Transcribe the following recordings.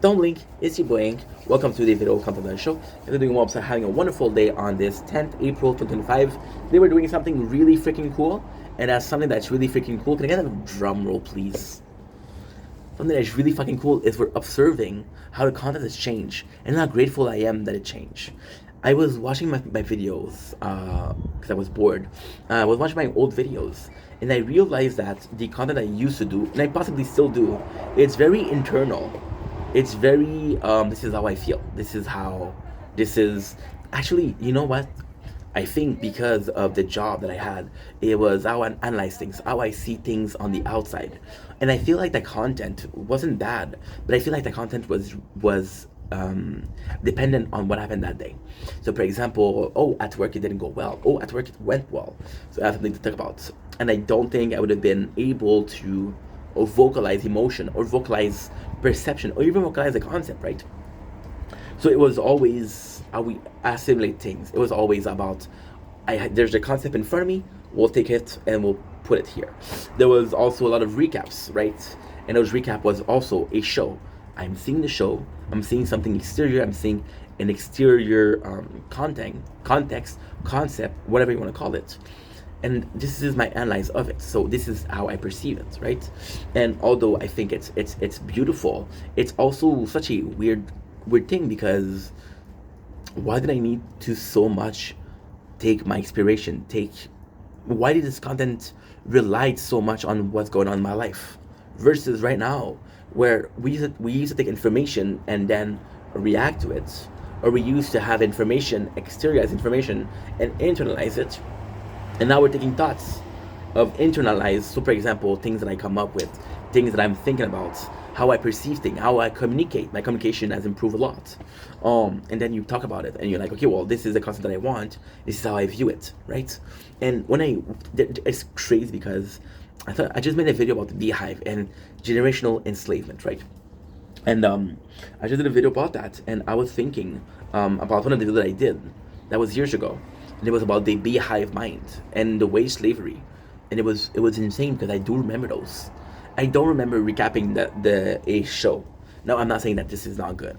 Don't blink, it's your boy Ink. Welcome to the video content show. If you're doing well, so having a wonderful day on this 10th April 2025. They were doing something really freaking cool, and as something that's really freaking cool, can I get a drum roll, please? Something that's really fucking cool is we're observing how the content has changed and how grateful I am that it changed. I was watching my videos because I was bored. I was watching my old videos and I realized that the content I used to do, and I possibly still do, it's very internal. It's very, this is how I feel. This is, actually, you know what? I think because of the job that I had, it was how I analyze things, how I see things on the outside, and I feel like the content wasn't bad, but I feel like the content was dependent on what happened that day. So, for example, oh, at work it didn't go well. Oh, at work it went well. So I have something to talk about, and I don't think I would have been able to or vocalize emotion or vocalize perception or even vocalize the concept, right? So it was always how we assimilate things. It was always about there's the concept in front of me, we'll take it and we'll put it here. There was also a lot of recaps, right? And those recap was also a show. I'm seeing the show, I'm seeing something exterior, I'm seeing an exterior context, concept, whatever you want to call it. And this is my analyze of it. So this is how I perceive it, right? And although I think it's beautiful, it's also such a weird thing, because why did I need to so much take my inspiration? Why did this content rely so much on what's going on in my life versus right now, where we used to take information and then react to it, or we used to have information, exteriorize information, and internalize it, and now we're taking thoughts of internalized. So, for example, things that I come up with, things that I'm thinking about, how I perceive things, how I communicate. My communication has improved a lot. And then you talk about it, and you're like, okay, well, this is the concept that I want. This is how I view it, right? And it's crazy because I just made a video about the beehive and generational enslavement, right? And I just did a video about that, and I was thinking about one of the videos that I did that was years ago, and it was about the beehive mind and the wage slavery, and it was insane because I do remember those. I don't remember recapping the a show. Now I'm not saying that this is not good,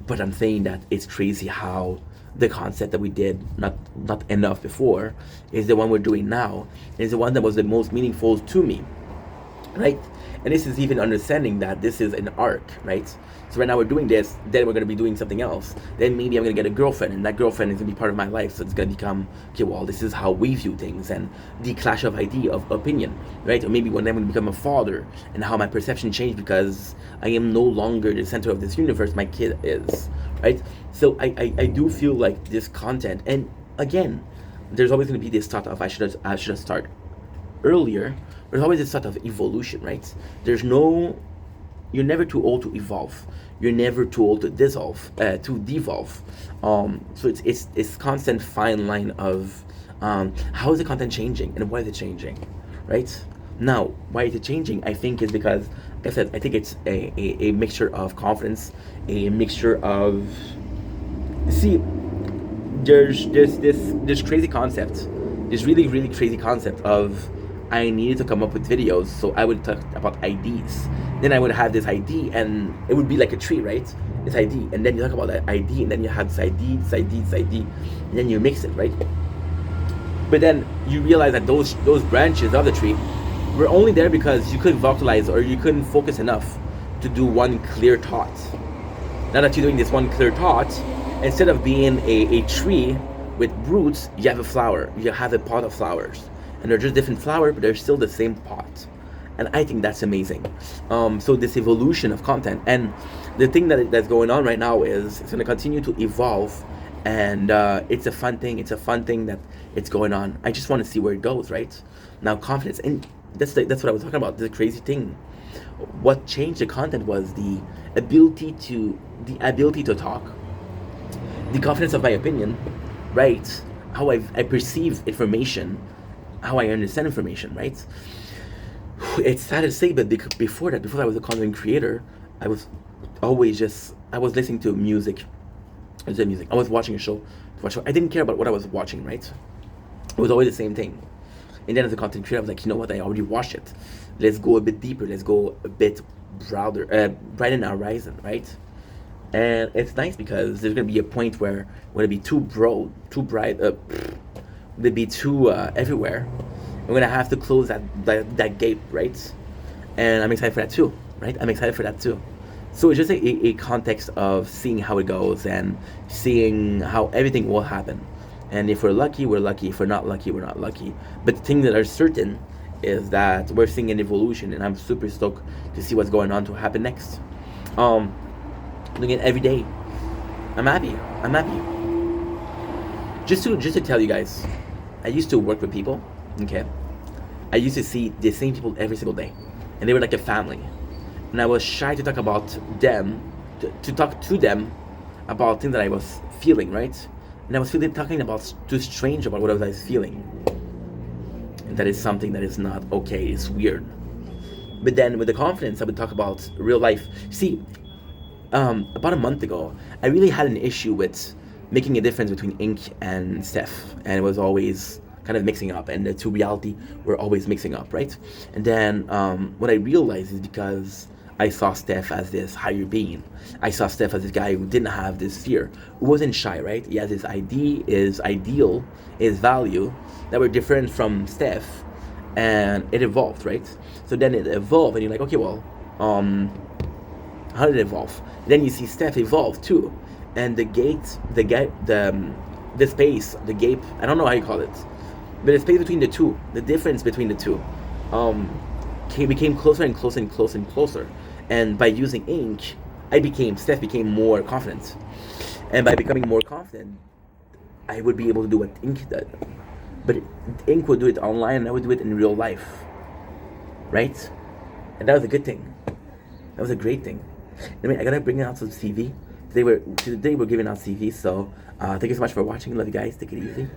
but I'm saying that it's crazy how the concept that we did not enough before is the one we're doing now, is the one that was the most meaningful to me, right? And this is even understanding that this is an arc, right? So right now we're doing this, then we're gonna be doing something else. Then maybe I'm gonna get a girlfriend, and that girlfriend is gonna be part of my life. So it's gonna become, okay, well, this is how we view things, and the clash of idea of opinion, right? Or maybe one day I'm gonna become a father, and how my perception changed because I am no longer the center of this universe. My kid is, right? So I do feel like this content, and again, there's always gonna be this thought of I should start earlier. There's always this sort of evolution, right? You're never too old to evolve. You're never too old to devolve. So it's constant fine line of how is the content changing and why is it changing, right? Now, why is it changing? I think is because, like I said, I think it's a mixture of confidence, a mixture of, see, there's this crazy concept, this really crazy concept of I needed to come up with videos, so I would talk about IDs. Then I would have this ID, and it would be like a tree, right? This ID, and then you talk about that ID, and then you have this ID, and then you mix it, right? But then you realize that those branches of the tree were only there because you couldn't vocalize or you couldn't focus enough to do one clear thought. Now that you're doing this one clear thought, instead of being a tree with roots, you have a flower. You have a pot of flowers, and they're just different flower, but they're still the same pot. And I think that's amazing. So this evolution of content, and the thing that's going on right now is it's going to continue to evolve, and it's a fun thing. It's a fun thing that it's going on. I just want to see where it goes, right? Now, confidence, and that's what I was talking about. The crazy thing, what changed the content was the ability to talk, the confidence of my opinion, right? How I perceive information, how I understand information, right? It's sad to say, but before I was a content creator, I was listening to music. I was watching a show. I didn't care about what I was watching, right? It was always the same thing. And then as a content creator, I was like, you know what? I already watched it. Let's go a bit deeper. Let's go a bit broader, brighten our horizon, right? And it's nice because there's gonna be a point where when it be too broad, too bright, would be too everywhere. I'm gonna have to close that gate, right? And I'm excited for that too, right? I'm excited for that too. So it's just a context of seeing how it goes and seeing how everything will happen. And if we're lucky, we're lucky. If we're not lucky, we're not lucky. But the thing that are certain is that we're seeing an evolution, and I'm super stoked to see what's going on to happen next. Um, Doing it every day. I'm happy. I'm happy. Just to tell you guys, I used to work with people. Okay, I used to see the same people every single day, and they were like a family. And I was shy to talk about them, to talk to them about things that I was feeling, right? And I was feeling talking about to strange about what I was feeling. And that is something that is not okay. It's weird. But then with the confidence, I would talk about real life. See, about a month ago, I really had an issue with making a difference between Ink and Steph, and it was always kind of mixing up, and the two reality were always mixing up, right? And then what I realized is because I saw Steph as this higher being. I saw Steph as this guy who didn't have this fear, who wasn't shy, right? He has his ID, his ideal, his value that were different from Steph, and it evolved, right? So then it evolved, and you're like, okay, well, how did it evolve? Then you see Steph evolve too, and the space, the gape. I don't know how you call it, but the space between the two, the difference between the two, um, became closer and closer and closer and closer. And by using ink, Steph became more confident, and by becoming more confident, I would be able to do what ink did. But ink would do it online, and I would do it in real life, right? And that was a good thing. That was a great thing. I mean, I gotta bring out some CV. Today we're giving out CV. So thank you so much for watching. Love you guys. Take it easy.